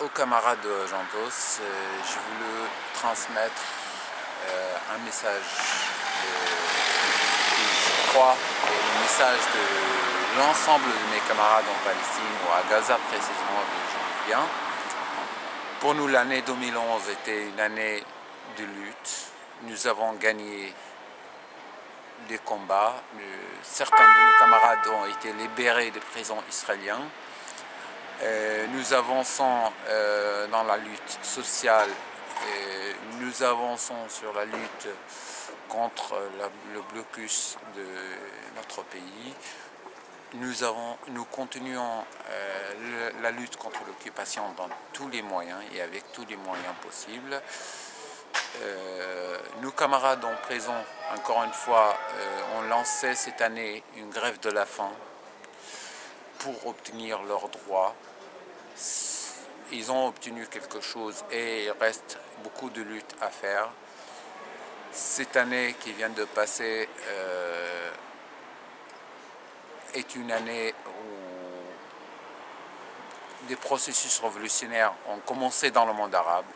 Aux camarades de Jantos, je voulais transmettre un message que je crois est le message de l'ensemble de mes camarades en Palestine ou à Gaza précisément d'où je viens. Pour nous, l'année 2011 était une année de lutte. Nous avons gagné des combats. Certains de nos camarades ont été libérés des prisons israéliennes. Nous avançons dans la lutte sociale, nous avançons sur la lutte contre le blocus de notre pays. Nous continuons la lutte contre l'occupation dans tous les moyens et avec tous les moyens possibles. Nos camarades en prison, encore une fois, ont lancé cette année une grève de la faim pour obtenir leurs droits. Ils ont obtenu quelque chose et il reste beaucoup de lutte à faire. Cette année qui vient de passer est une année où des processus révolutionnaires ont commencé dans le monde arabe,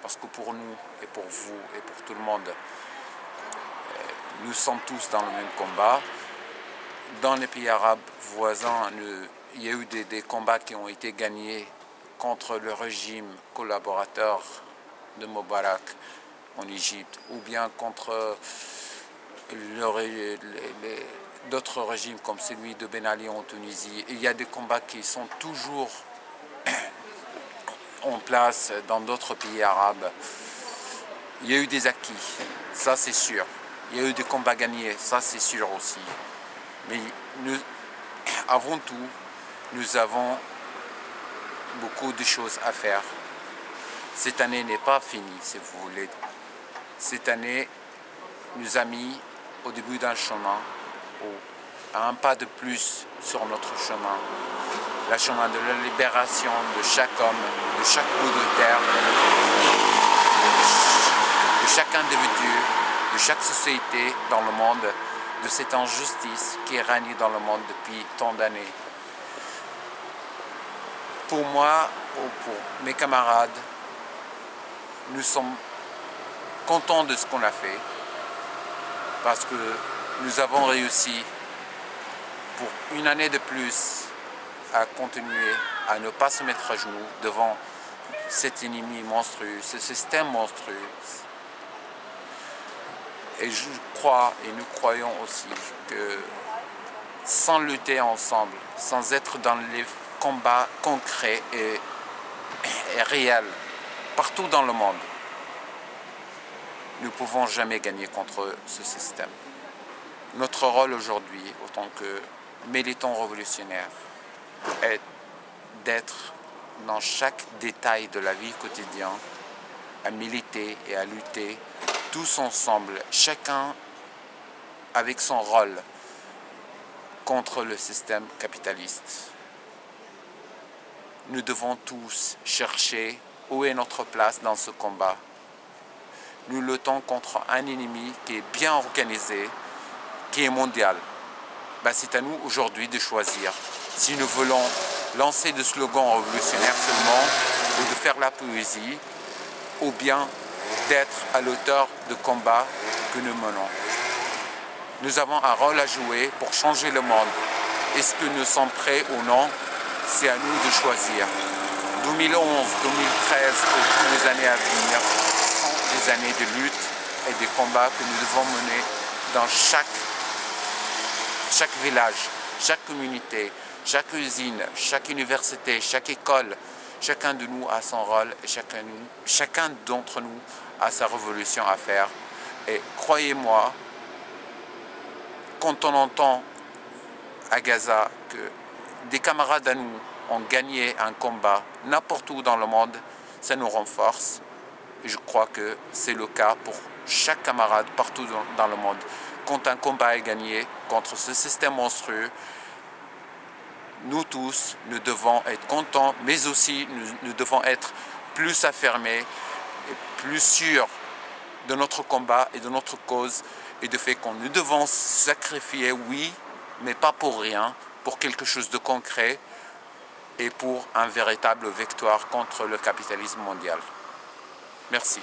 parce que pour nous et pour vous et pour tout le monde, nous sommes tous dans le même combat. Dans les pays arabes voisins, il y a eu des combats qui ont été gagnés contre le régime collaborateur de Moubarak en Égypte, ou bien contre d'autres régimes comme celui de Ben Ali en Tunisie. Il y a des combats qui sont toujours en place dans d'autres pays arabes. Il y a eu des acquis, ça c'est sûr. Il y a eu des combats gagnés, ça c'est sûr aussi. Mais avant tout, nous avons beaucoup de choses à faire. Cette année n'est pas finie, si vous voulez. Cette année nous a mis au début d'un chemin, à un pas de plus sur notre chemin. Le chemin de la libération de chaque homme, de chaque bout de terre, de chaque individu, de chaque société dans le monde, de cette injustice qui règne dans le monde depuis tant d'années. Pour moi ou pour mes camarades, nous sommes contents de ce qu'on a fait parce que nous avons réussi pour une année de plus à continuer à ne pas se mettre à genoux devant cet ennemi monstrueux, ce système monstrueux. Et je crois et nous croyons aussi que sans lutter ensemble, sans être dans les combats concrets et réels partout dans le monde, nous ne pouvons jamais gagner contre ce système. Notre rôle aujourd'hui, en tant que militants révolutionnaires, est d'être dans chaque détail de la vie quotidienne, à militer et à lutter tous ensemble, chacun avec son rôle contre le système capitaliste. Nous devons tous chercher où est notre place dans ce combat. Nous luttons contre un ennemi qui est bien organisé, qui est mondial. C'est à nous aujourd'hui de choisir si nous voulons lancer des slogans révolutionnaires seulement ou de faire la poésie ou bien d'être à l'auteur de combats que nous menons. Nous avons un rôle à jouer pour changer le monde. Est-ce que nous sommes prêts ou non? C'est à nous de choisir. 2011, 2013 et toutes les années à venir sont des années de lutte et de combats que nous devons mener dans chaque village, chaque communauté, chaque usine, chaque université, chaque école. Chacun de nous a son rôle et chacun d'entre nous a sa révolution à faire. Et croyez-moi, quand on entend à Gaza que des camarades à nous ont gagné un combat n'importe où dans le monde, ça nous renforce. Et je crois que c'est le cas pour chaque camarade partout dans le monde. Quand un combat est gagné contre ce système monstrueux, nous tous, nous devons être contents, mais aussi nous devons être plus affirmés et plus sûrs de notre combat et de notre cause et du fait qu'on nous devons sacrifier, oui, mais pas pour rien, pour quelque chose de concret et pour un véritable victoire contre le capitalisme mondial. Merci.